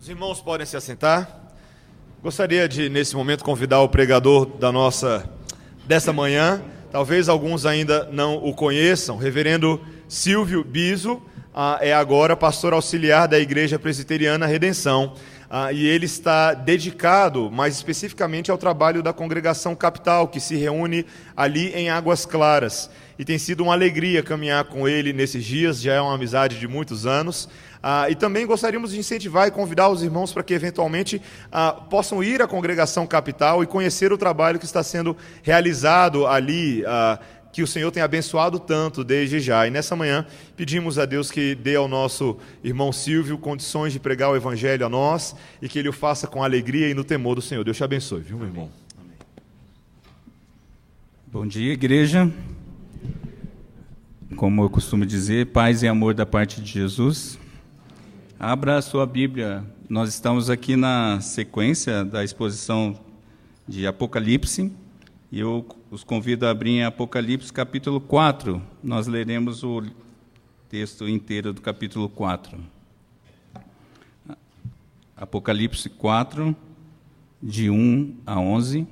Os irmãos podem se assentar. Gostaria de, nesse momento, convidar o pregador dessa manhã. Talvez alguns ainda não o conheçam. Reverendo Silvio Biso é agora pastor auxiliar da Igreja Presbiteriana Redenção. E ele está dedicado, mais especificamente, ao trabalho da Congregação Capital, que se reúne ali em Águas Claras. E tem sido uma alegria caminhar com ele nesses dias, já é uma amizade de muitos anos. E também gostaríamos de incentivar e convidar os irmãos para que, eventualmente, possam ir à Congregação Capital e conhecer o trabalho que está sendo realizado ali, que o Senhor tem abençoado tanto desde já. E nessa manhã pedimos a Deus que dê ao nosso irmão Silvio condições de pregar o Evangelho a nós e que ele o faça com alegria e no temor do Senhor. Deus te abençoe, viu, meu irmão? Amém. Bom dia, igreja. Como eu costumo dizer, paz e amor da parte de Jesus. Abra a sua Bíblia. Nós estamos aqui na sequência da exposição de Apocalipse. E eu os convido a abrir em Apocalipse capítulo 4. Nós leremos o texto inteiro do capítulo 4. Apocalipse 4, de 1 a 11.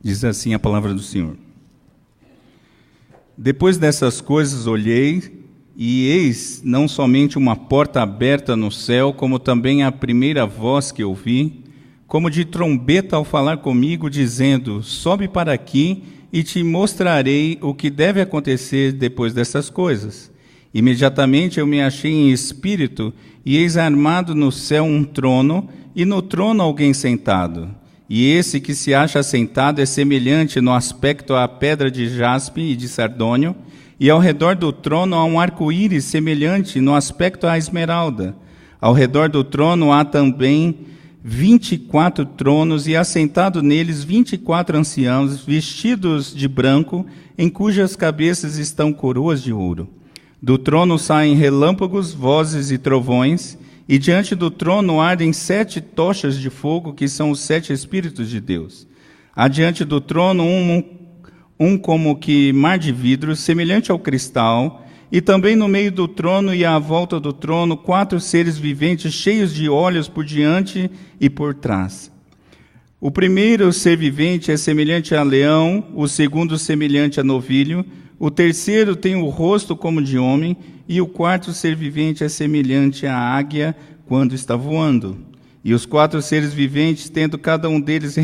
Diz assim a palavra do Senhor. Depois dessas coisas olhei, e eis não somente uma porta aberta no céu, como também a primeira voz que ouvi, como de trombeta ao falar comigo, dizendo: sobe para aqui e te mostrarei o que deve acontecer depois dessas coisas. Imediatamente eu me achei em espírito, e eis armado no céu um trono, e no trono alguém sentado. E esse que se acha sentado é semelhante no aspecto à pedra de jaspe e de sardônio, e ao redor do trono há um arco-íris semelhante no aspecto à esmeralda. Ao redor do trono há também 24 tronos, e assentado neles 24 anciãos, vestidos de branco, em cujas cabeças estão coroas de ouro. Do trono saem relâmpagos, vozes e trovões, e diante do trono ardem 7 tochas de fogo, que são os 7 Espíritos de Deus. Há diante do trono um como que mar de vidro, semelhante ao cristal, e também no meio do trono e à volta do trono 4 seres viventes cheios de olhos por diante e por trás. O primeiro ser vivente é semelhante a leão, o segundo semelhante a novilho, o terceiro tem o rosto como de homem, e o quarto ser vivente é semelhante à águia quando está voando. E os 4 seres viventes, tendo cada um deles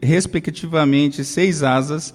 respectivamente 6 asas,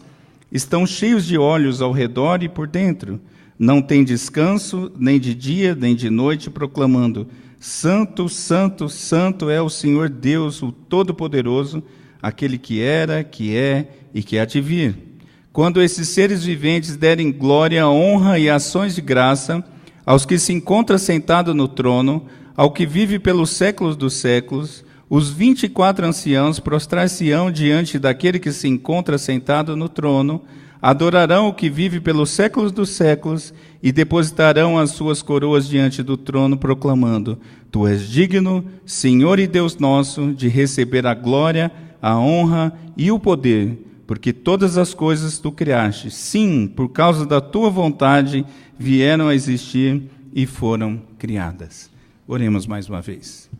estão cheios de olhos ao redor e por dentro. Não tem descanso, nem de dia, nem de noite, proclamando: Santo, Santo, Santo é o Senhor Deus, o Todo-Poderoso, aquele que era, que é e que há de vir. Quando esses seres viventes derem glória, honra e ações de graça aos que se encontram sentados no trono, ao que vive pelos séculos dos séculos, os 24 anciãos prostrar-se-ão diante daquele que se encontra sentado no trono, adorarão o que vive pelos séculos dos séculos e depositarão as suas coroas diante do trono, proclamando: Tu és digno, Senhor e Deus nosso, de receber a glória, a honra e o poder, porque todas as coisas tu criaste, sim, por causa da tua vontade, vieram a existir e foram criadas. Oremos mais uma vez.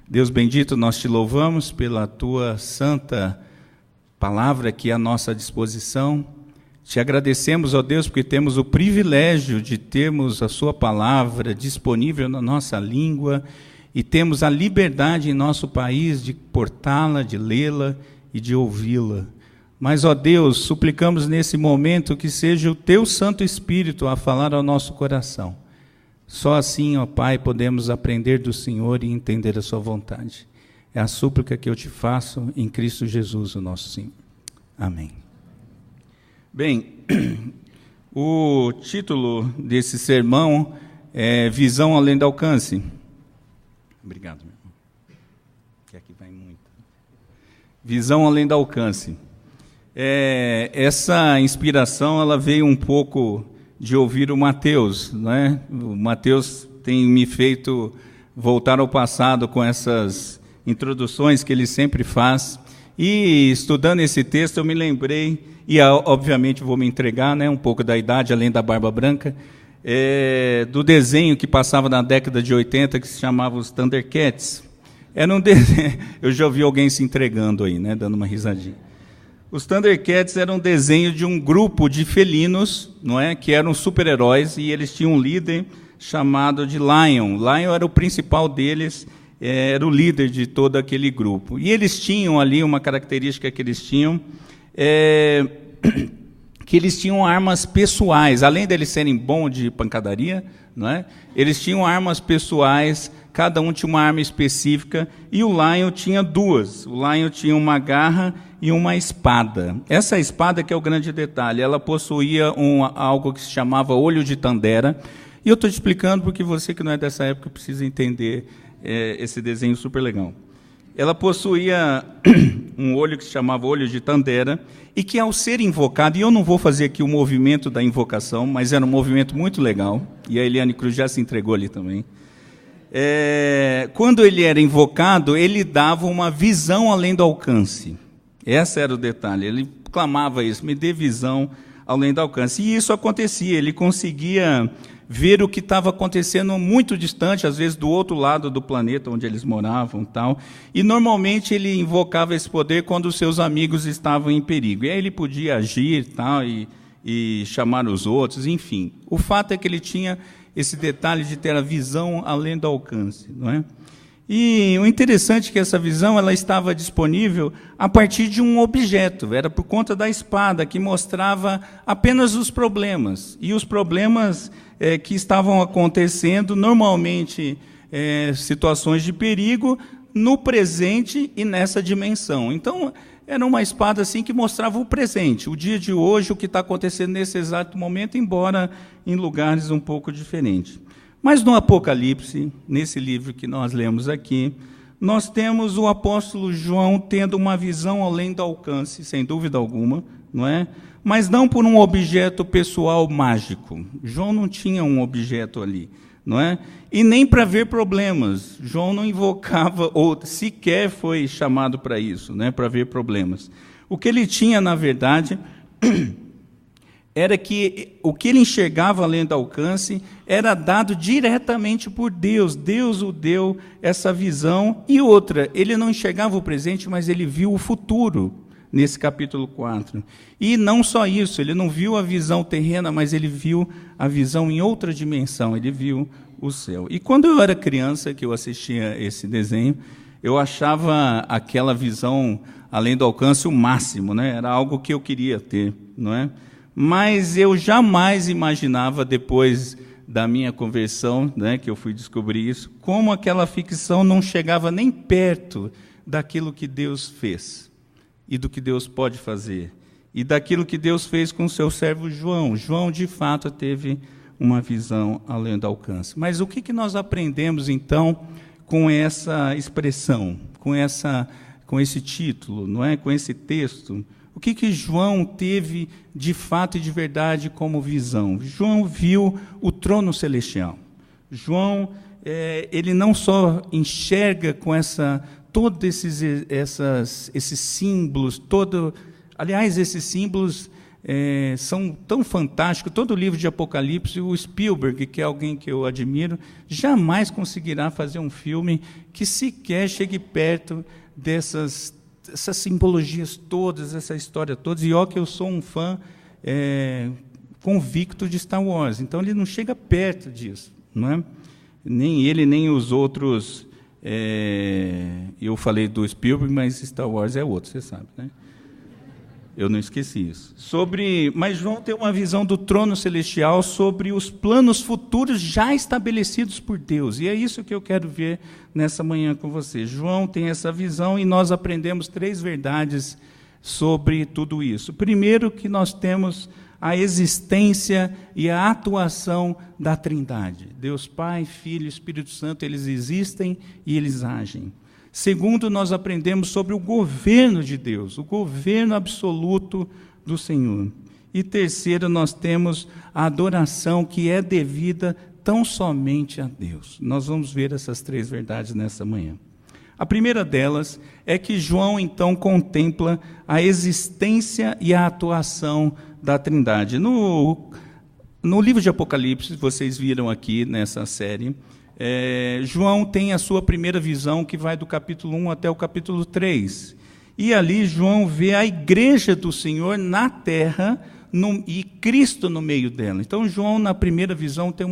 Deus bendito, nós te louvamos pela tua santa palavra aqui à nossa disposição. Te agradecemos, ó Deus, porque temos o privilégio de termos a sua palavra disponível na nossa língua e temos a liberdade em nosso país de portá-la, de lê-la e de ouvi-la. Mas, ó Deus, suplicamos nesse momento que seja o teu Santo Espírito a falar ao nosso coração. Só assim, ó Pai, podemos aprender do Senhor e entender a sua vontade. É a súplica que eu te faço em Cristo Jesus, o nosso Senhor. Amém. Bem, o título desse sermão é Visão Além do Alcance. Obrigado, meu irmão. Que aqui vai muito. Visão Além do Alcance. Essa inspiração ela veio um pouco de ouvir o Mateus, né? O Mateus tem me feito voltar ao passado com essas introduções que ele sempre faz, E estudando esse texto eu me lembrei, e obviamente vou me entregar, né, um pouco da idade, além da barba branca, do desenho que passava na década de 80, que se chamava os Thundercats. Era um desenho, eu já ouvi alguém se entregando aí, né, dando uma risadinha. Os Thundercats eram um desenho de um grupo de felinos, não é, que eram super-heróis, e eles tinham um líder chamado de Lion. Lion era o principal deles, era o líder de todo aquele grupo. E eles tinham ali uma característica que eles tinham, que eles tinham armas pessoais, além deles serem bons de pancadaria, não é? Eles tinham armas pessoais, cada um tinha uma arma específica, e o Lion tinha duas. O Lion tinha uma garra e uma espada. Essa espada que é o grande detalhe, ela possuía algo que se chamava olho de Tandera, e eu estou te explicando porque você que não é dessa época precisa entender esse desenho super legal. Ela possuía um olho que se chamava olho de Tandera, e que ao ser invocado, e eu não vou fazer aqui o movimento da invocação, mas era um movimento muito legal, e a Eliane Cruz já se entregou ali também. Quando ele era invocado, ele dava uma visão além do alcance. Esse era o detalhe, ele clamava isso, me dê visão além do alcance. E isso acontecia, ele conseguia ver o que estava acontecendo muito distante, às vezes do outro lado do planeta onde eles moravam, tal. E normalmente ele invocava esse poder quando os seus amigos estavam em perigo. E aí ele podia agir, tal, e chamar os outros, enfim. O fato é que ele tinha esse detalhe de ter a visão além do alcance, não é? E o interessante é que essa visão ela estava disponível a partir de um objeto, era por conta da espada, que mostrava apenas os problemas. E os problemas que estavam acontecendo, normalmente situações de perigo, no presente e nessa dimensão. Então, era uma espada assim que mostrava o presente, o dia de hoje, o que está acontecendo nesse exato momento, embora em lugares um pouco diferentes. Mas no Apocalipse, nesse livro que nós lemos aqui, nós temos o apóstolo João tendo uma visão além do alcance, sem dúvida alguma, não é? Mas não por um objeto pessoal mágico. João não tinha um objeto ali, não é? E nem para ver problemas. João não invocava, ou sequer foi chamado para isso, né? Para ver problemas. O que ele tinha, na verdade, era que o que ele enxergava além do alcance era dado diretamente por Deus. Deus o deu essa visão. E outra, ele não enxergava o presente, mas ele viu o futuro, nesse capítulo 4. E não só isso, ele não viu a visão terrena, mas ele viu a visão em outra dimensão, ele viu o céu. E quando eu era criança, que eu assistia esse desenho, eu achava aquela visão além do alcance o máximo, né? Era algo que eu queria ter, não é? Mas eu jamais imaginava, depois da minha conversão, né, que eu fui descobrir isso, como aquela ficção não chegava nem perto daquilo que Deus fez, e do que Deus pode fazer, e daquilo que Deus fez com o seu servo João. João, de fato, teve uma visão além do alcance. Mas o que nós aprendemos, então, com essa expressão, com esse título, não é? Com esse texto? O que João teve de fato e de verdade como visão? João viu o trono celestial. João, ele não só enxerga com todos esses símbolos, aliás, esses símbolos são tão fantásticos. Todo o livro de Apocalipse, o Spielberg, que é alguém que eu admiro, jamais conseguirá fazer um filme que sequer chegue perto essas simbologias todas, essa história toda, e ó que eu sou um fã convicto de Star Wars, então ele não chega perto disso, não é? Nem ele, nem os outros, eu falei do Spielberg, mas Star Wars é outro, você sabe, né? Eu não esqueci isso. Mas João tem uma visão do trono celestial sobre os planos futuros já estabelecidos por Deus. E é isso que eu quero ver nessa manhã com você. João tem essa visão e nós aprendemos 3 verdades sobre tudo isso. Primeiro, que nós temos a existência e a atuação da Trindade. Deus Pai, Filho e Espírito Santo, eles existem e eles agem. Segundo, nós aprendemos sobre o governo de Deus, o governo absoluto do Senhor. E terceiro, nós temos a adoração que é devida tão somente a Deus. Nós vamos ver essas 3 verdades nessa manhã. A primeira delas é que João, então, contempla a existência e a atuação da Trindade. No livro de Apocalipse, vocês viram aqui nessa série, João tem a sua primeira visão, que vai do capítulo 1 até o capítulo 3. E ali João vê a igreja do Senhor na terra e Cristo no meio dela. Então, João, na primeira visão, tem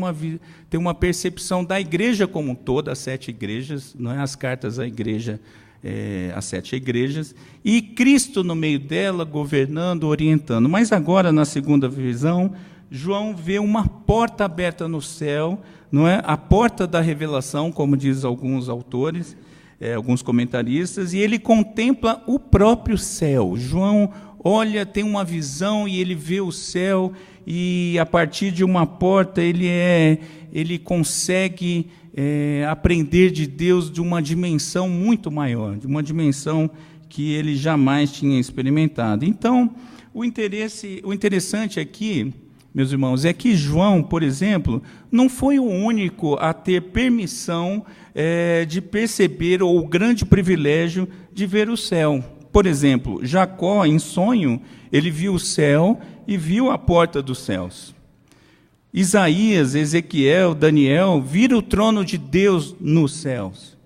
uma percepção da igreja como um todo, as 7 igrejas, não é? As cartas à igreja, as 7 igrejas, e Cristo no meio dela, governando, orientando. Mas agora, na segunda visão, João vê uma porta aberta no céu, não é? A porta da revelação, como diz alguns autores, alguns comentaristas, e ele contempla o próprio céu. João olha, tem uma visão e ele vê o céu, e a partir de uma porta ele consegue aprender de Deus de uma dimensão muito maior, de uma dimensão que ele jamais tinha experimentado. Então, o interessante aqui, meus irmãos, é que João, por exemplo, não foi o único a ter permissão de perceber, ou o grande privilégio de ver o céu. Por exemplo, Jacó, em sonho, ele viu o céu e viu a porta dos céus. Isaías, Ezequiel, Daniel viram o trono de Deus nos céus.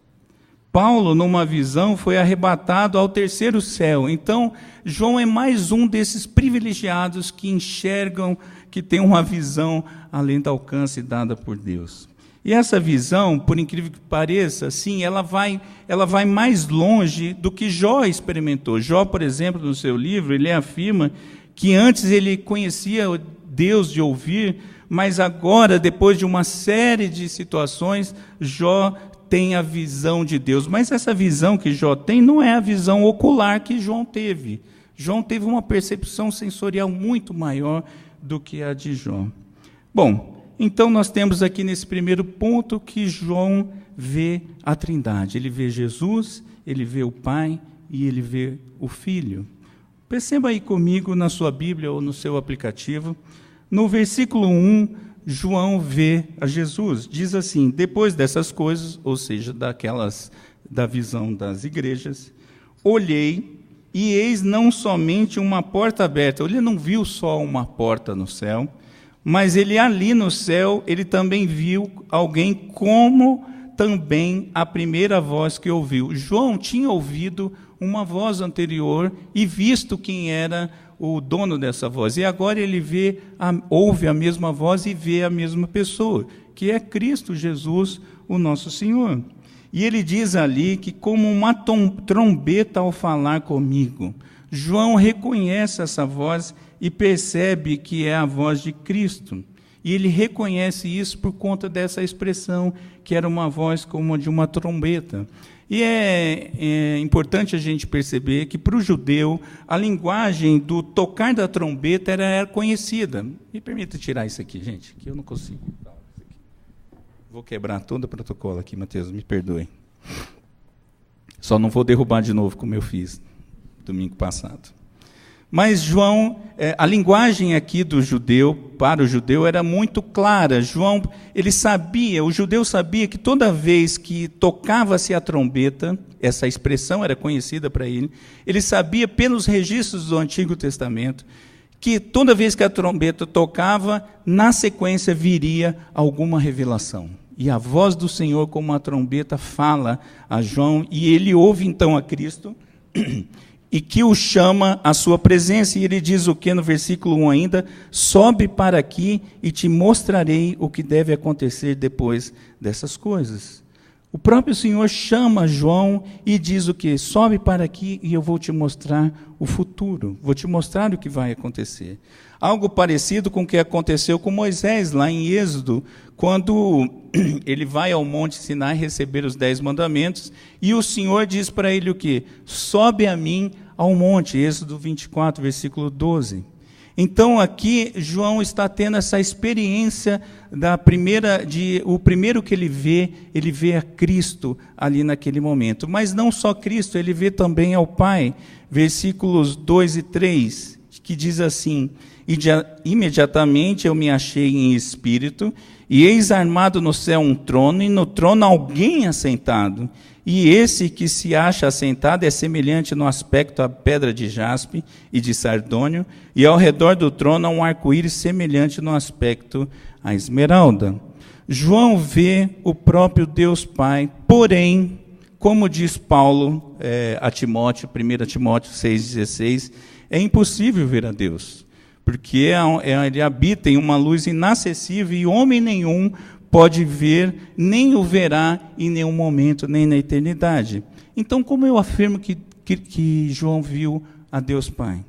Paulo, numa visão, foi arrebatado ao terceiro céu. Então, João é mais um desses privilegiados que enxergam, que tem uma visão além do alcance dada por Deus. E essa visão, por incrível que pareça, sim, ela vai mais longe do que Jó experimentou. Jó, por exemplo, no seu livro, ele afirma que antes ele conhecia Deus de ouvir, mas agora, depois de uma série de situações, Jó tem a visão de Deus. Mas essa visão que Jó tem não é a visão ocular que João teve. João teve uma percepção sensorial muito maior do que a de Jó. Bom, então nós temos aqui nesse primeiro ponto que João vê a Trindade. Ele vê Jesus, ele vê o Pai e ele vê o Filho. Perceba aí comigo na sua Bíblia ou no seu aplicativo. No versículo 1, João vê a Jesus. Diz assim: depois dessas coisas, ou seja, da visão das igrejas, olhei e eis não somente uma porta aberta. Ele não viu só uma porta no céu, mas ele ali no céu, ele também viu alguém como também a primeira voz que ouviu. João tinha ouvido uma voz anterior e visto quem era o dono dessa voz. E agora ele ouve a mesma voz e vê a mesma pessoa, que é Cristo Jesus, o nosso Senhor. E ele diz ali que como uma trombeta ao falar comigo. João reconhece essa voz e percebe que é a voz de Cristo. E ele reconhece isso por conta dessa expressão, que era uma voz como a de uma trombeta. E é importante a gente perceber que, para o judeu, a linguagem do tocar da trombeta era conhecida. Me permita tirar isso aqui, gente, que eu não consigo. Vou quebrar todo o protocolo aqui, Mateus, me perdoe. Só não vou derrubar de novo, como eu fiz domingo passado. Mas João, a linguagem aqui do judeu, para o judeu, era muito clara. João, o judeu sabia que toda vez que tocava-se a trombeta, essa expressão era conhecida para ele sabia pelos registros do Antigo Testamento, que toda vez que a trombeta tocava, na sequência viria alguma revelação. E a voz do Senhor, como uma trombeta, fala a João, e ele ouve então a Cristo, e que o chama à sua presença, e ele diz o que no versículo 1 ainda? Sobe para aqui e te mostrarei o que deve acontecer depois dessas coisas. O próprio Senhor chama João e diz o que? Sobe para aqui e eu vou te mostrar o futuro, vou te mostrar o que vai acontecer. Algo parecido com o que aconteceu com Moisés, lá em Êxodo, quando ele vai ao Monte Sinai receber os 10 mandamentos, e o Senhor diz para ele o quê? Sobe a mim ao monte, Êxodo 24, versículo 12. Então aqui João está tendo essa experiência o primeiro que ele vê a Cristo ali naquele momento. Mas não só Cristo, ele vê também ao Pai, versículos 2 e 3, que diz assim: imediatamente eu me achei em espírito, e eis armado no céu um trono, e no trono alguém assentado. e esse que se acha assentado é semelhante no aspecto à pedra de jaspe e de sardônio, e ao redor do trono há um arco-íris semelhante no aspecto à esmeralda. João vê o próprio Deus Pai, porém, como diz Paulo a Timóteo, 1 Timóteo 6,16, é impossível ver a Deus, porque ele habita em uma luz inacessível e homem nenhum pode ver, nem o verá em nenhum momento, nem na eternidade. Então, como eu afirmo que João viu a Deus Pai?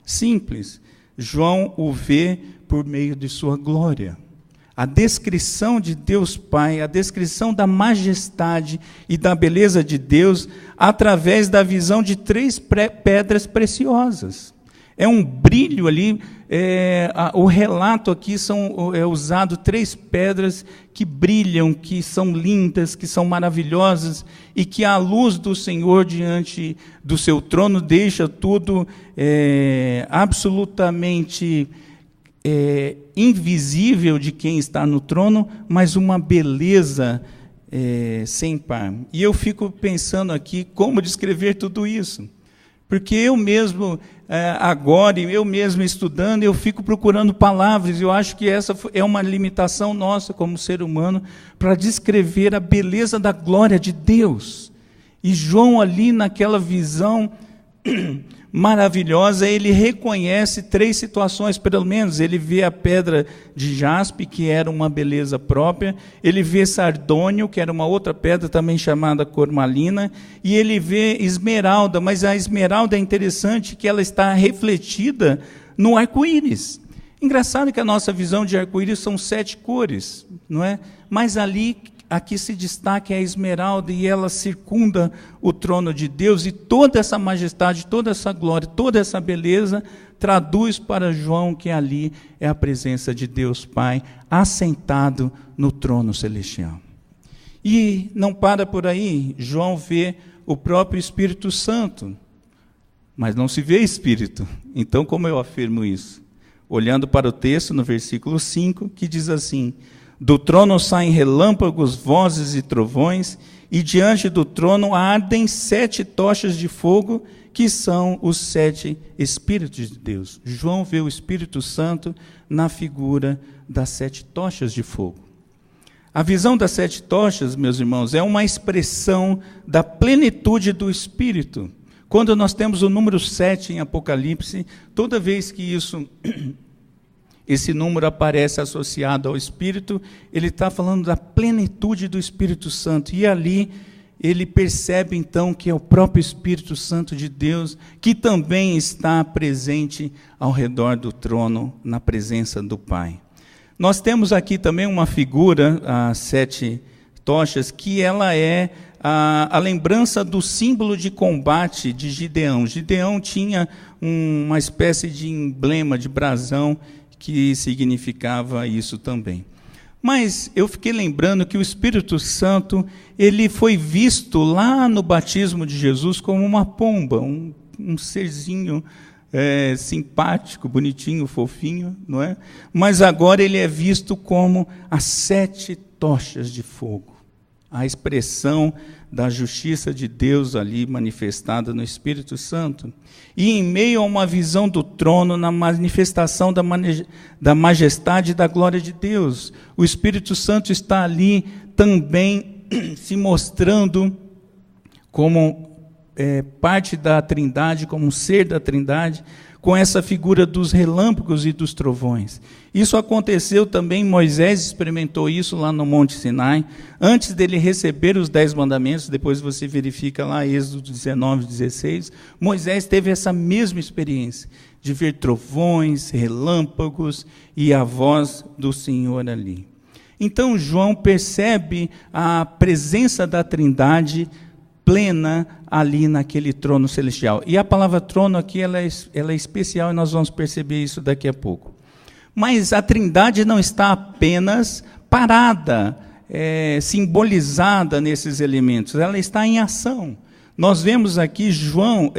Simples, João o vê por meio de sua glória. A descrição de Deus Pai, a descrição da majestade e da beleza de Deus, através da visão de 3 pedras preciosas. É um brilho ali, o relato aqui é usado 3 pedras que brilham, que são lindas, que são maravilhosas, e que a luz do Senhor diante do seu trono deixa tudo absolutamente invisível de quem está no trono, mas uma beleza sem par. E eu fico pensando aqui como descrever tudo isso. Porque eu mesmo, agora, eu mesmo estudando, eu fico procurando palavras, eu acho que essa é uma limitação nossa como ser humano, para descrever a beleza da glória de Deus. E João ali naquela visão maravilhosa, ele reconhece 3 situações, pelo menos. Ele vê a pedra de jaspe, que era uma beleza própria, ele vê sardônio, que era uma outra pedra também chamada cormalina, e ele vê esmeralda, mas a esmeralda é interessante que ela está refletida no arco-íris. Engraçado que a nossa visão de arco-íris são 7 cores, não é? Mas aqui se destaca a esmeralda, e ela circunda o trono de Deus, e toda essa majestade, toda essa glória, toda essa beleza, traduz para João que ali é a presença de Deus Pai, assentado no trono celestial. E não para por aí, João vê o próprio Espírito Santo, mas não se vê Espírito. Então, como eu afirmo isso? Olhando para o texto, no versículo 5, que diz assim: do trono saem relâmpagos, vozes e trovões, e diante do trono ardem 7 tochas de fogo, que são os 7 Espíritos de Deus. João vê o Espírito Santo na figura das 7 tochas de fogo. A visão das 7 tochas, meus irmãos, é uma expressão da plenitude do Espírito. Quando nós temos o número 7 em Apocalipse, toda vez que esse número aparece associado ao Espírito, ele está falando da plenitude do Espírito Santo. E ali ele percebe então que é o próprio Espírito Santo de Deus que também está presente ao redor do trono, na presença do Pai. Nós temos aqui também uma figura, as 7 tochas, que ela é a lembrança do símbolo de combate de Gideão. Gideão tinha uma espécie de emblema, de brasão, que significava isso também. Mas eu fiquei lembrando que o Espírito Santo, ele foi visto lá no batismo de Jesus como uma pomba, um serzinho simpático, bonitinho, fofinho, não é? Mas agora ele é visto como as 7 tochas de fogo, a expressão da justiça de Deus ali manifestada no Espírito Santo. E em meio a uma visão do trono, na manifestação da majestade e da glória de Deus, o Espírito Santo está ali também se mostrando como parte da Trindade, como um ser da Trindade, com essa figura dos relâmpagos e dos trovões. Isso aconteceu também, Moisés experimentou isso lá no Monte Sinai, antes dele receber os 10 mandamentos. Depois você verifica lá, Êxodo 19, 16, Moisés teve essa mesma experiência, de ver trovões, relâmpagos e a voz do Senhor ali. Então João percebe a presença da Trindade plena ali naquele trono celestial. E a palavra trono aqui ela é especial, e nós vamos perceber isso daqui a pouco. Mas a Trindade não está apenas parada, simbolizada nesses elementos, ela está em ação. nós vemos aqui João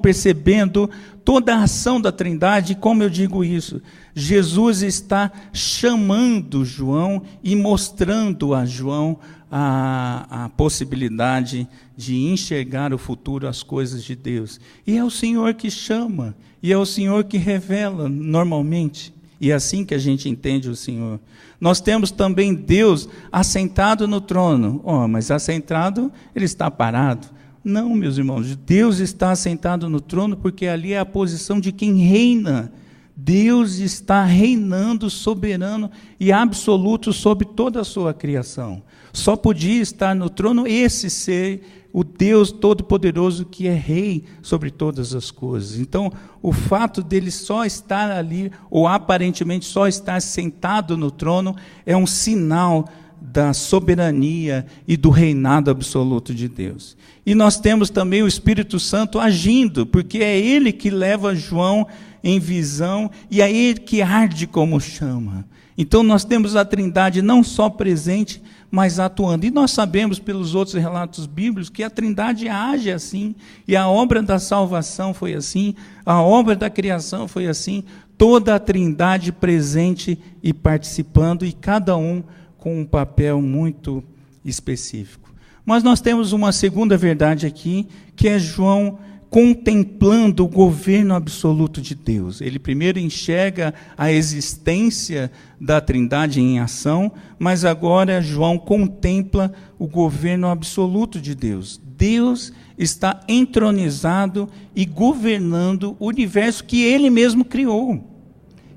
percebendo toda a ação da Trindade. E como eu digo isso? Jesus está chamando João e mostrando a João a possibilidade de enxergar o futuro, as coisas de Deus. E é o Senhor que chama, e é o Senhor que revela normalmente. E é assim que a gente entende o Senhor. Nós temos também Deus assentado no trono. Mas assentado, ele está parado. Não, meus irmãos, Deus está assentado no trono porque ali é a posição de quem reina. Deus está reinando soberano e absoluto sobre toda a sua criação. Só podia estar no trono esse ser, o Deus Todo-Poderoso que é rei sobre todas as coisas. Então, o fato dele só estar ali, ou aparentemente só estar sentado no trono, é um sinal da soberania e do reinado absoluto de Deus. E nós temos também o Espírito Santo agindo, porque é ele que leva João em visão, e é ele que arde como chama. Então nós temos a Trindade não só presente, mas atuando. E nós sabemos pelos outros relatos bíblicos que a Trindade age assim, e a obra da salvação foi assim, a obra da criação foi assim, toda a Trindade presente e participando, e cada um com um papel muito específico. Mas nós temos uma segunda verdade aqui, que é João contemplando o governo absoluto de Deus. Ele primeiro enxerga a existência da Trindade em ação, mas agora João contempla o governo absoluto de Deus. Deus está entronizado e governando o universo que ele mesmo criou.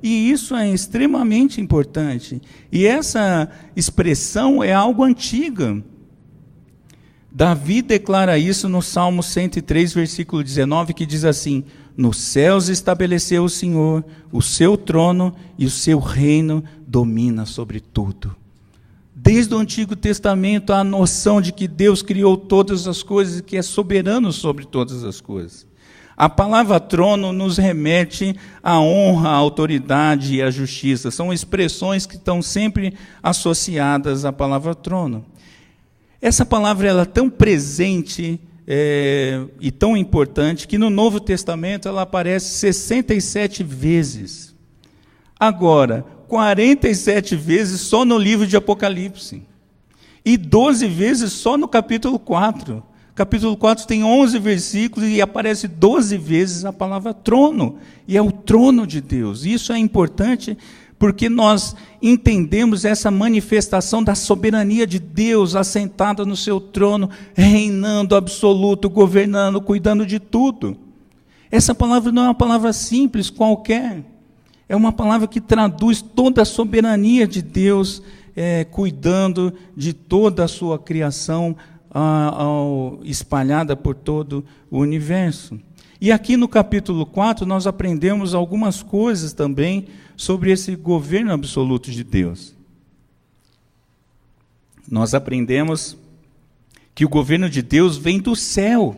E isso é extremamente importante. E essa expressão é algo antiga. Davi declara isso no Salmo 103, versículo 19, que diz assim: nos céus estabeleceu o Senhor o seu trono e o seu reino domina sobre tudo. Desde o Antigo Testamento, há a noção de que Deus criou todas as coisas e que é soberano sobre todas as coisas. A palavra trono nos remete à honra, à autoridade e à justiça. São expressões que estão sempre associadas à palavra trono. Essa palavra ela é tão presente e tão importante que no Novo Testamento ela aparece 67 vezes. Agora, 47 vezes só no livro de Apocalipse. E 12 vezes só no capítulo 4. Capítulo 4 tem 11 versículos e aparece 12 vezes a palavra trono. E é o trono de Deus. Isso é importante porque nós entendemos essa manifestação da soberania de Deus assentado no seu trono, reinando absoluto, governando, cuidando de tudo. Essa palavra não é uma palavra simples qualquer. É uma palavra que traduz toda a soberania de Deus, cuidando de toda a sua criação, espalhada por todo o universo. E aqui no capítulo 4 nós aprendemos algumas coisas também sobre esse governo absoluto de Deus. Nós aprendemos que o governo de Deus vem do céu.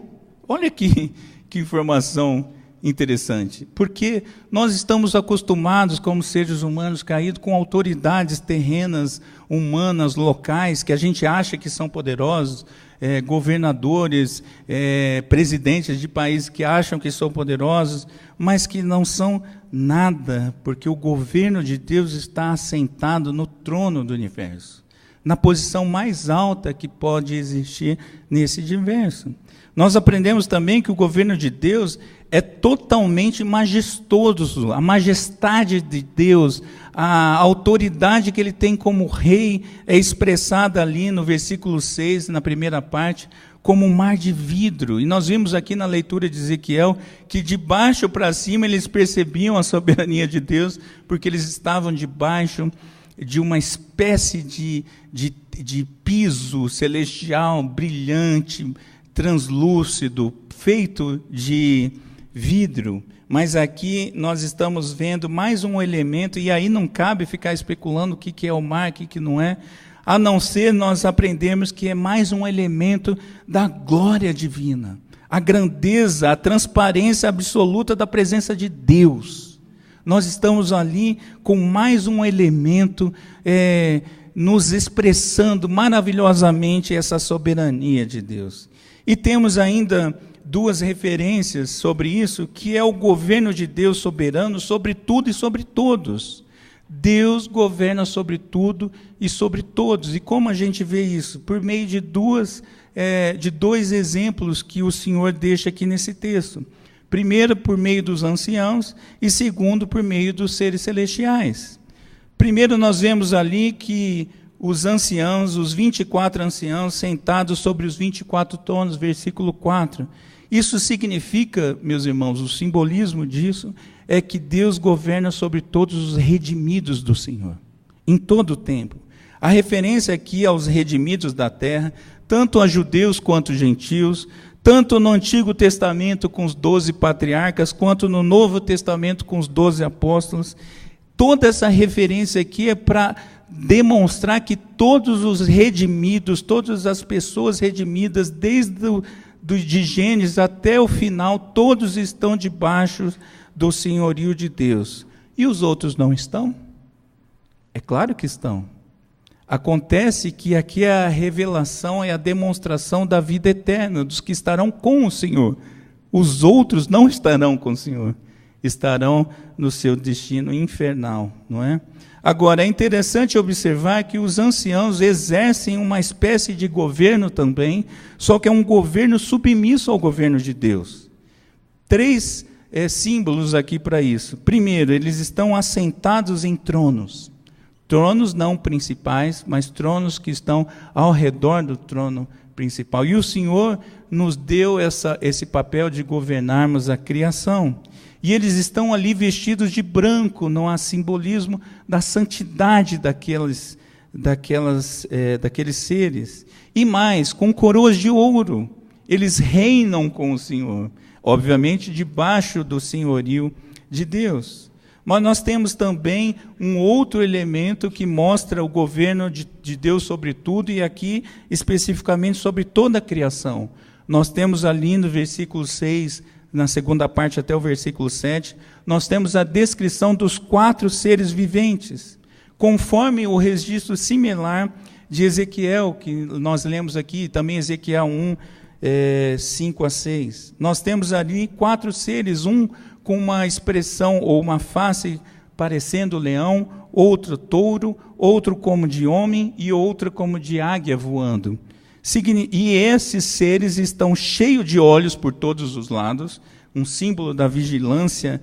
Olha que informação interessante. Porque nós estamos acostumados, como seres humanos caídos, com autoridades terrenas, humanas, locais, que a gente acha que são poderosos, governadores, presidentes de países que acham que são poderosos, mas que não são nada, porque o governo de Deus está assentado no trono do universo, na posição mais alta que pode existir nesse universo. Nós aprendemos também que o governo de Deus é totalmente majestoso, a majestade de Deus, a autoridade que ele tem como rei é expressada ali no versículo 6, na primeira parte, como um mar de vidro. E nós vimos aqui na leitura de Ezequiel que de baixo para cima eles percebiam a soberania de Deus, porque eles estavam debaixo de uma espécie de piso celestial, brilhante, translúcido, feito de vidro. Mas aqui nós estamos vendo mais um elemento, e aí não cabe ficar especulando o que é o mar, o que não é, a não ser nós aprendemos que é mais um elemento da glória divina, a grandeza, a transparência absoluta da presença de Deus. Nós estamos ali com mais um elemento nos expressando maravilhosamente essa soberania de Deus. E temos ainda duas referências sobre isso, que é o governo de Deus soberano sobre tudo e sobre todos. Deus governa sobre tudo e sobre todos. E como a gente vê isso? Por meio de dois exemplos que o Senhor deixa aqui nesse texto. Primeiro, por meio dos anciãos, e segundo, por meio dos seres celestiais. Primeiro, nós vemos ali que os anciãos, os 24 anciãos, sentados sobre os 24 tronos, versículo 4. Isso significa, meus irmãos, o simbolismo disso é que Deus governa sobre todos os redimidos do Senhor, em todo o tempo. A referência aqui aos redimidos da terra, tanto a judeus quanto gentios, tanto no Antigo Testamento com os 12 patriarcas, quanto no Novo Testamento com os 12 apóstolos. Toda essa referência aqui é para demonstrar que todos os redimidos, todas as pessoas redimidas, desde de Gênesis até o final, todos estão debaixo do senhorio de Deus. E os outros não estão? É claro que estão. Acontece que aqui é a revelação, é a demonstração da vida eterna, dos que estarão com o Senhor. Os outros não estarão com o Senhor, estarão no seu destino infernal, não é? Agora, é interessante observar que os anciãos exercem uma espécie de governo também, só que é um governo submisso ao governo de Deus. Três símbolos aqui para isso. Primeiro, eles estão assentados em tronos. Tronos não principais, mas tronos que estão ao redor do trono principal. E o Senhor nos deu esse papel de governarmos a criação. E eles estão ali vestidos de branco, não há simbolismo da santidade daqueles seres. E mais, com coroas de ouro, eles reinam com o Senhor, obviamente debaixo do senhorio de Deus. Mas nós temos também um outro elemento que mostra o governo de Deus sobre tudo, e aqui especificamente sobre toda a criação. Nós temos ali no versículo 6, na segunda parte até o versículo 7, nós temos a descrição dos 4 seres viventes, conforme o registro similar de Ezequiel, que nós lemos aqui, também Ezequiel 1, 5 a 6. Nós temos ali 4 seres, um com uma expressão ou uma face parecendo leão, outro touro, outro como de homem e outro como de águia voando. E esses seres estão cheios de olhos por todos os lados, um símbolo da vigilância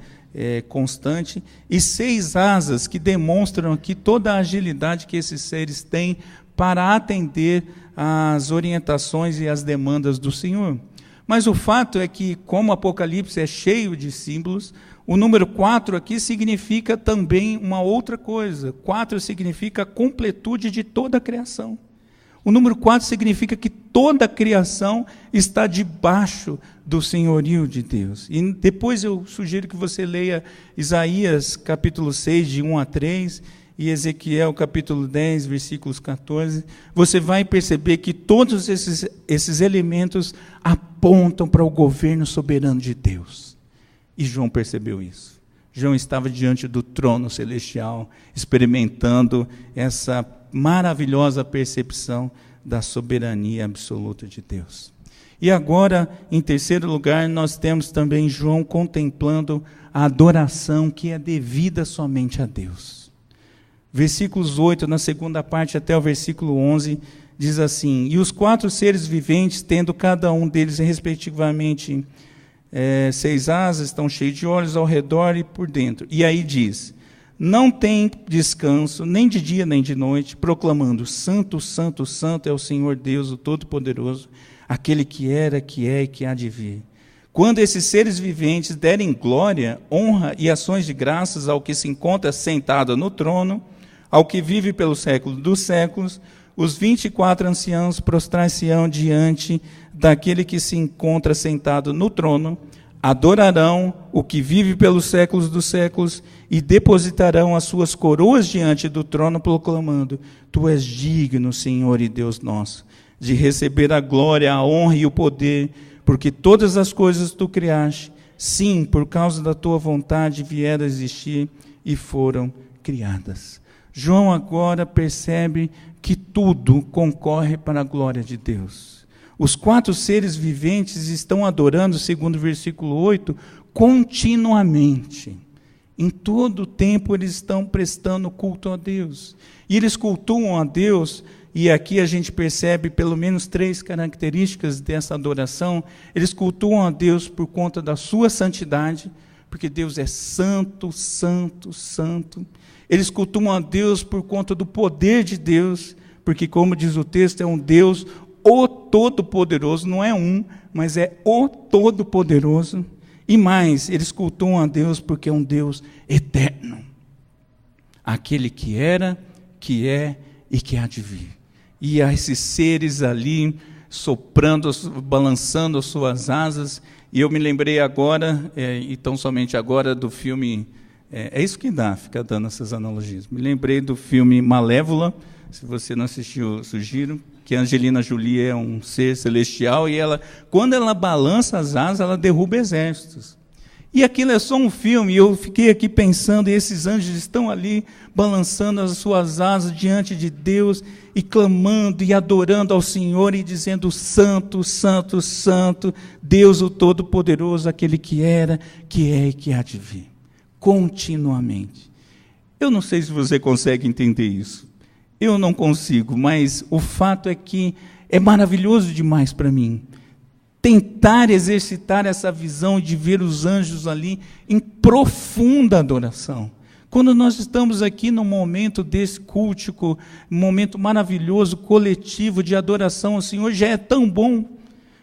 constante, e 6 asas que demonstram aqui toda a agilidade que esses seres têm para atender às orientações e às demandas do Senhor. Mas o fato é que, como o Apocalipse é cheio de símbolos, o número 4 aqui significa também uma outra coisa. 4 significa a completude de toda a criação. O número 4 significa que toda a criação está debaixo do senhorio de Deus. E depois eu sugiro que você leia Isaías capítulo 6, de 1 a 3, e Ezequiel capítulo 10, versículos 14. Você vai perceber que todos esses elementos apontam para o governo soberano de Deus. E João percebeu isso. João estava diante do trono celestial, experimentando essa maravilhosa percepção da soberania absoluta de Deus. E agora, em terceiro lugar, nós temos também João contemplando a adoração que é devida somente a Deus. Versículos 8, na segunda parte até o versículo 11, diz assim: E os 4 seres viventes, tendo cada um deles respectivamente 6 asas, estão cheios de olhos ao redor e por dentro. E aí diz: Não tem descanso, nem de dia nem de noite, proclamando: Santo, Santo, Santo é o Senhor Deus, o Todo-Poderoso, aquele que era, que é e que há de vir. Quando esses seres viventes derem glória, honra e ações de graças ao que se encontra sentado no trono, ao que vive pelo século dos séculos, os 24 anciãos prostrar-se-ão diante daquele que se encontra sentado no trono, adorarão o que vive pelos séculos dos séculos e depositarão as suas coroas diante do trono, proclamando: Tu és digno, Senhor e Deus nosso, de receber a glória, a honra e o poder, porque todas as coisas tu criaste, sim, por causa da tua vontade vieram a existir e foram criadas. João agora percebe que tudo concorre para a glória de Deus. Os 4 seres viventes estão adorando, segundo o versículo 8, continuamente. Em todo o tempo eles estão prestando culto a Deus. E eles cultuam a Deus, e aqui a gente percebe pelo menos 3 características dessa adoração. Eles cultuam a Deus por conta da sua santidade, porque Deus é santo, santo, santo. Eles cultuam a Deus por conta do poder de Deus, porque, como diz o texto, é um Deus o Todo-Poderoso, não é um, mas é o Todo-Poderoso. E mais, eles cultuam a Deus porque é um Deus eterno. Aquele que era, que é e que há de vir. E há esses seres ali, soprando, balançando as suas asas. E eu me lembrei agora, e tão somente agora, do filme... É isso que dá, ficar dando essas analogias. Me lembrei do filme Malévola. Se você não assistiu, sugiro, que a Angelina Jolie é um ser celestial e quando ela balança as asas, ela derruba exércitos. E aquilo é só um filme, e eu fiquei aqui pensando, e esses anjos estão ali balançando as suas asas diante de Deus, e clamando e adorando ao Senhor, e dizendo: Santo, Santo, Santo, Deus o Todo-Poderoso, aquele que era, que é e que há de vir. Continuamente. Eu não sei se você consegue entender isso. Eu não consigo, mas o fato é que é maravilhoso demais para mim tentar exercitar essa visão de ver os anjos ali em profunda adoração. Quando nós estamos aqui num momento desse cultico, um momento maravilhoso, coletivo de adoração ao Senhor, já é tão bom.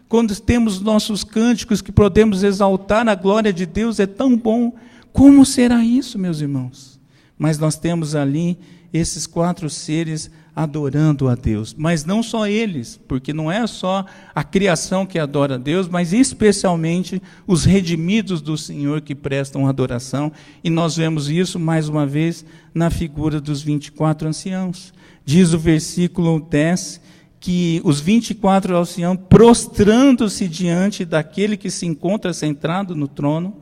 Quando temos nossos cânticos que podemos exaltar a glória de Deus, é tão bom. Como será isso, meus irmãos? Mas nós temos ali esses 4 seres adorando a Deus, mas não só eles, porque não é só a criação que adora a Deus, mas especialmente os redimidos do Senhor que prestam adoração, e nós vemos isso mais uma vez na figura dos 24 anciãos. Diz o versículo 10 que os 24 anciãos, prostrando-se diante daquele que se encontra sentado no trono,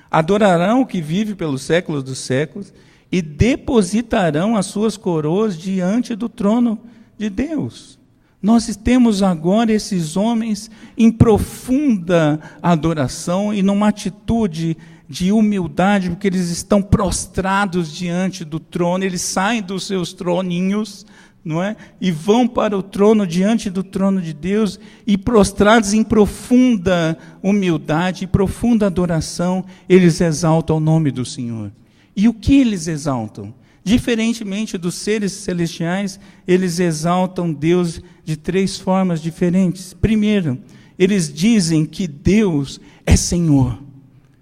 adorarão o que vive pelos séculos dos séculos, e depositarão as suas coroas diante do trono de Deus. Nós temos agora esses homens em profunda adoração e numa atitude de humildade, porque eles estão prostrados diante do trono, eles saem dos seus troninhos, não é? E vão para o trono, diante do trono de Deus, e prostrados em profunda humildade e profunda adoração, eles exaltam o nome do Senhor. E o que eles exaltam? Diferentemente dos seres celestiais, eles exaltam Deus de 3 formas diferentes. Primeiro, eles dizem que Deus é Senhor,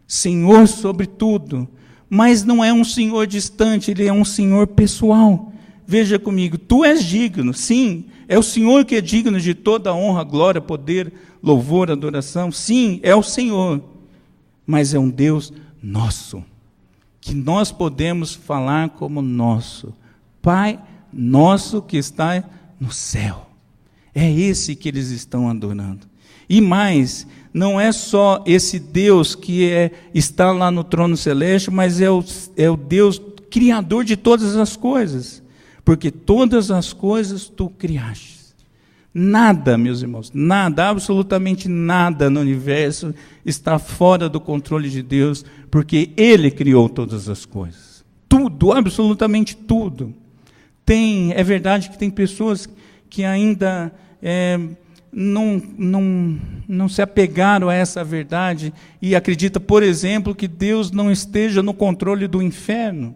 Senhor sobre tudo, mas não é um Senhor distante, Ele é um Senhor pessoal. Veja comigo, tu és digno, sim, é o Senhor que é digno de toda honra, glória, poder, louvor, adoração, sim, é o Senhor, mas é um Deus nosso, que nós podemos falar como nosso, Pai nosso que está no céu. É esse que eles estão adorando. E mais, não é só esse Deus que está lá no trono celeste, mas é o Deus criador de todas as coisas, porque todas as coisas tu criaste. Nada, meus irmãos, nada, absolutamente nada no universo está fora do controle de Deus, porque Ele criou todas as coisas. Tudo, absolutamente tudo. É verdade que tem pessoas que ainda não se apegaram a essa verdade e acreditam, por exemplo, que Deus não esteja no controle do inferno.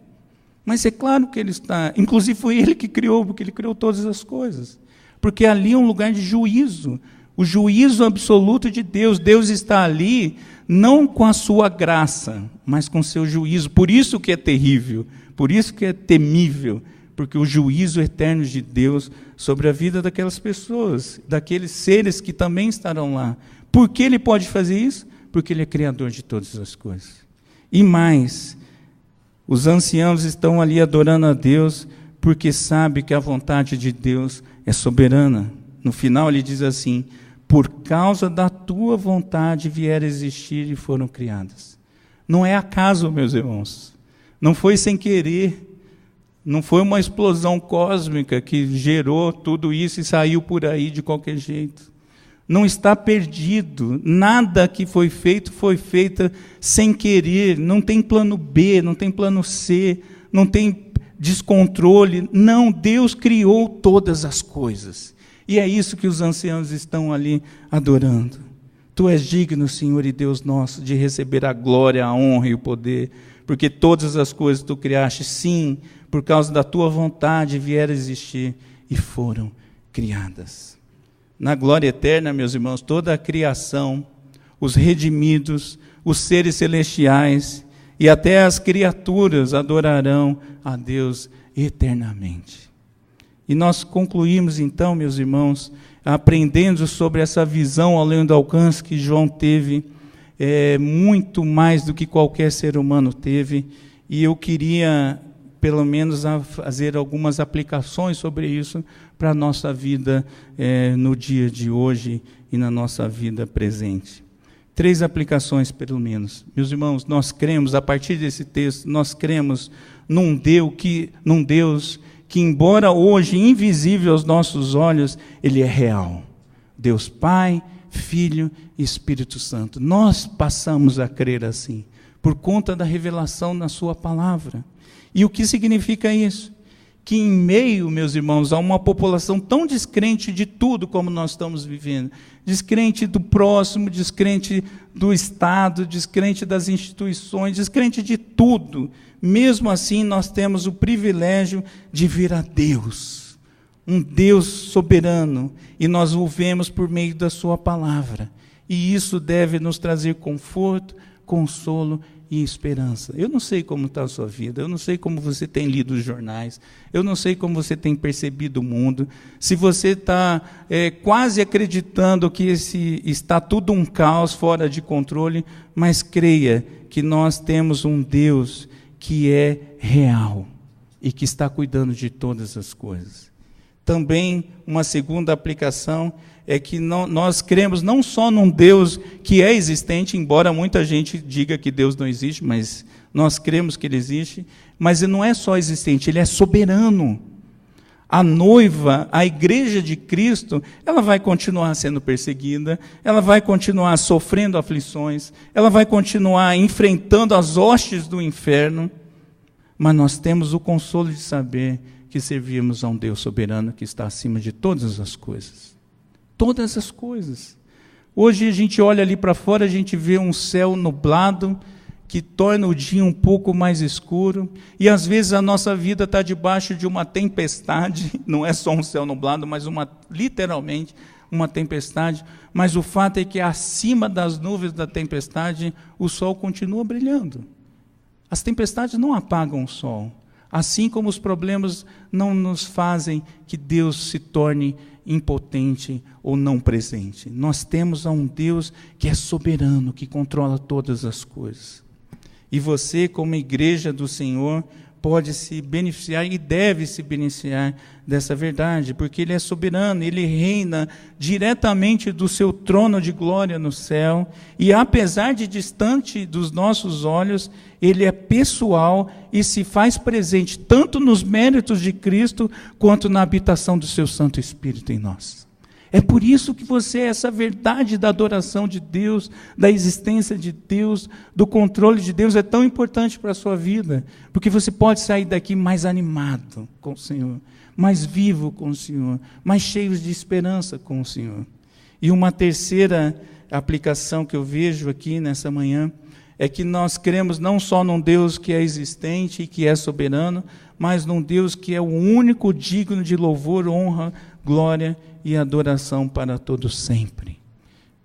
Mas é claro que Ele está, inclusive foi Ele que criou, porque Ele criou todas as coisas. Porque ali é um lugar de juízo, o juízo absoluto de Deus. Deus está ali não com a sua graça, mas com o seu juízo. Por isso que é terrível, por isso que é temível, porque o juízo eterno de Deus sobre a vida daquelas pessoas, daqueles seres que também estarão lá. Por que Ele pode fazer isso? Porque Ele é criador de todas as coisas. E mais, os anciãos estão ali adorando a Deus, porque sabe que a vontade de Deus é soberana. No final ele diz assim: por causa da tua vontade vieram a existir e foram criadas. Não é acaso, meus irmãos. Não foi sem querer. Não foi uma explosão cósmica que gerou tudo isso e saiu por aí de qualquer jeito. não está perdido. Nada que foi feito sem querer. Não tem plano B, não tem plano C, não tem descontrole. Não, Deus criou todas as coisas. E é isso que os anciãos estão ali adorando. Tu és digno, Senhor e Deus nosso, de receber a glória, a honra e o poder, porque todas as coisas tu criaste, sim, por causa da tua vontade vieram a existir e foram criadas. Na glória eterna, meus irmãos, toda a criação, os redimidos, os seres celestiais e até as criaturas adorarão a Deus eternamente. E nós concluímos então, meus irmãos, aprendendo sobre essa visão além do alcance que João teve, muito mais do que qualquer ser humano teve, e eu queria, pelo menos, fazer algumas aplicações sobre isso para a nossa vida no dia de hoje e na nossa vida presente. 3 aplicações, pelo menos. Meus irmãos, nós cremos, a partir desse texto, nós cremos num Deus que, embora hoje invisível aos nossos olhos, Ele é real. Deus Pai, Filho e Espírito Santo. Nós passamos a crer assim, por conta da revelação na sua palavra. E o que significa isso? Que em meio, meus irmãos, a uma população tão descrente de tudo como nós estamos vivendo, descrente do próximo, descrente do Estado, descrente das instituições, descrente de tudo, mesmo assim nós temos o privilégio de vir a Deus, um Deus soberano, e nós o vemos por meio da sua palavra, e isso deve nos trazer conforto, consolo e esperança. Eu não sei como está a sua vida, eu não sei como você tem lido os jornais, eu não sei como você tem percebido o mundo, se você está quase acreditando que está tudo um caos fora de controle, mas creia que nós temos um Deus que é real e que está cuidando de todas as coisas. Também uma segunda aplicação é que nós cremos não só num Deus que é existente, embora muita gente diga que Deus não existe, mas nós cremos que Ele existe, mas Ele não é só existente, Ele é soberano. A noiva, a igreja de Cristo, ela vai continuar sendo perseguida, ela vai continuar sofrendo aflições, ela vai continuar enfrentando as hostes do inferno, mas nós temos o consolo de saber que servimos a um Deus soberano que está acima de todas as coisas. Todas as coisas. Hoje a gente olha ali para fora, a gente vê um céu nublado, que torna o dia um pouco mais escuro, e às vezes a nossa vida está debaixo de uma tempestade, não é só um céu nublado, mas literalmente uma tempestade, mas o fato é que acima das nuvens da tempestade, o sol continua brilhando. As tempestades não apagam o sol, assim como os problemas não nos fazem que Deus se torne impotente ou não presente. Nós temos um Deus que é soberano, que controla todas as coisas. E você, como igreja do Senhor, pode se beneficiar e deve se beneficiar dessa verdade, porque Ele é soberano, Ele reina diretamente do seu trono de glória no céu, e apesar de distante dos nossos olhos, Ele é pessoal e se faz presente tanto nos méritos de Cristo, quanto na habitação do seu Santo Espírito em nós. É por isso que essa verdade da adoração de Deus, da existência de Deus, do controle de Deus é tão importante para a sua vida, porque você pode sair daqui mais animado com o Senhor, mais vivo com o Senhor, mais cheio de esperança com o Senhor. E uma terceira aplicação que eu vejo aqui nessa manhã é que nós cremos não só num Deus que é existente e que é soberano, mas num Deus que é o único digno de louvor, honra, glória e adoração para todo sempre.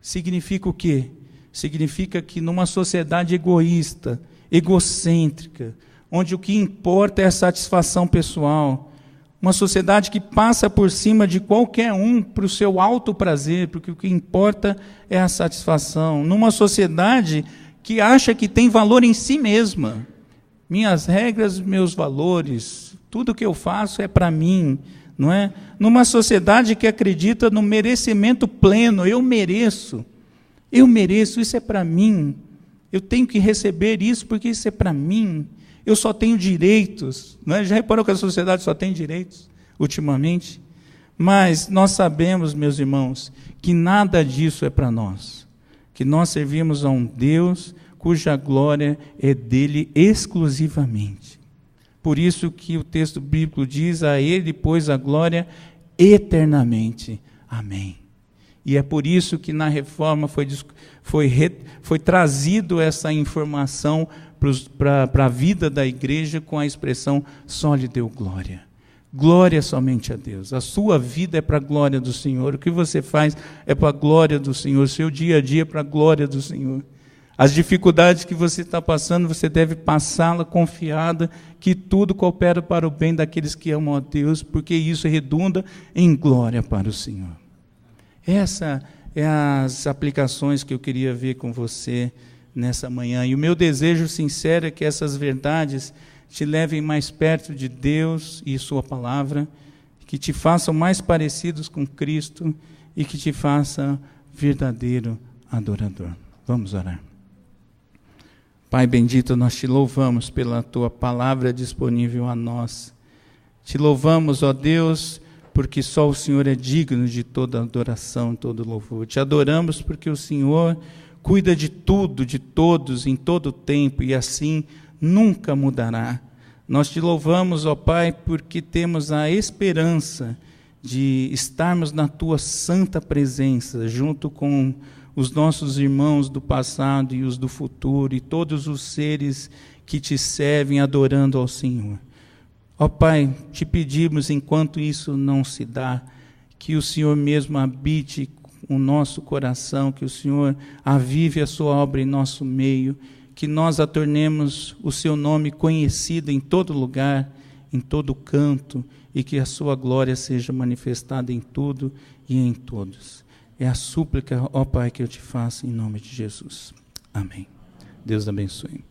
Significa o quê? Significa que numa sociedade egoísta, egocêntrica, onde o que importa é a satisfação pessoal, uma sociedade que passa por cima de qualquer um para o seu alto prazer, porque o que importa é a satisfação, numa sociedade que acha que tem valor em si mesma, minhas regras, meus valores, tudo que eu faço é para mim, não é? Numa sociedade que acredita no merecimento pleno, eu mereço, isso é para mim, eu tenho que receber isso porque isso é para mim, eu só tenho direitos, não é? Já reparou que a sociedade só tem direitos ultimamente? Mas nós sabemos, meus irmãos, que nada disso é para nós. Que nós servimos a um Deus cuja glória é dele exclusivamente. Por isso que o texto bíblico diz: a ele, pois, a glória eternamente. Amém. E é por isso que na reforma foi trazido essa informação para a vida da igreja com a expressão: só lhe deu glória. Glória somente a Deus. A sua vida é para a glória do Senhor. O que você faz é para a glória do Senhor. O seu dia a dia é para a glória do Senhor. As dificuldades que você está passando, você deve passá-la confiada que tudo coopera para o bem daqueles que amam a Deus, porque isso redunda em glória para o Senhor. Essa é as aplicações que eu queria ver com você nessa manhã. E o meu desejo sincero é que essas verdades te levem mais perto de Deus e sua palavra, que te façam mais parecidos com Cristo e que te façam verdadeiro adorador. Vamos orar. Pai bendito, nós te louvamos pela tua palavra disponível a nós. Te louvamos, ó Deus, porque só o Senhor é digno de toda adoração, todo louvor. Te adoramos porque o Senhor cuida de tudo, de todos, em todo o tempo, e assim nunca mudará. Nós te louvamos, ó Pai, porque temos a esperança de estarmos na tua santa presença, junto com os nossos irmãos do passado e os do futuro, e todos os seres que te servem adorando ao Senhor. Ó Pai, te pedimos, enquanto isso não se dá, que o Senhor mesmo habite o nosso coração, que o Senhor avive a sua obra em nosso meio, que nós a tornemos o seu nome conhecido em todo lugar, em todo canto, e que a sua glória seja manifestada em tudo e em todos. É a súplica, ó Pai, que eu te faço em nome de Jesus. Amém. Deus abençoe.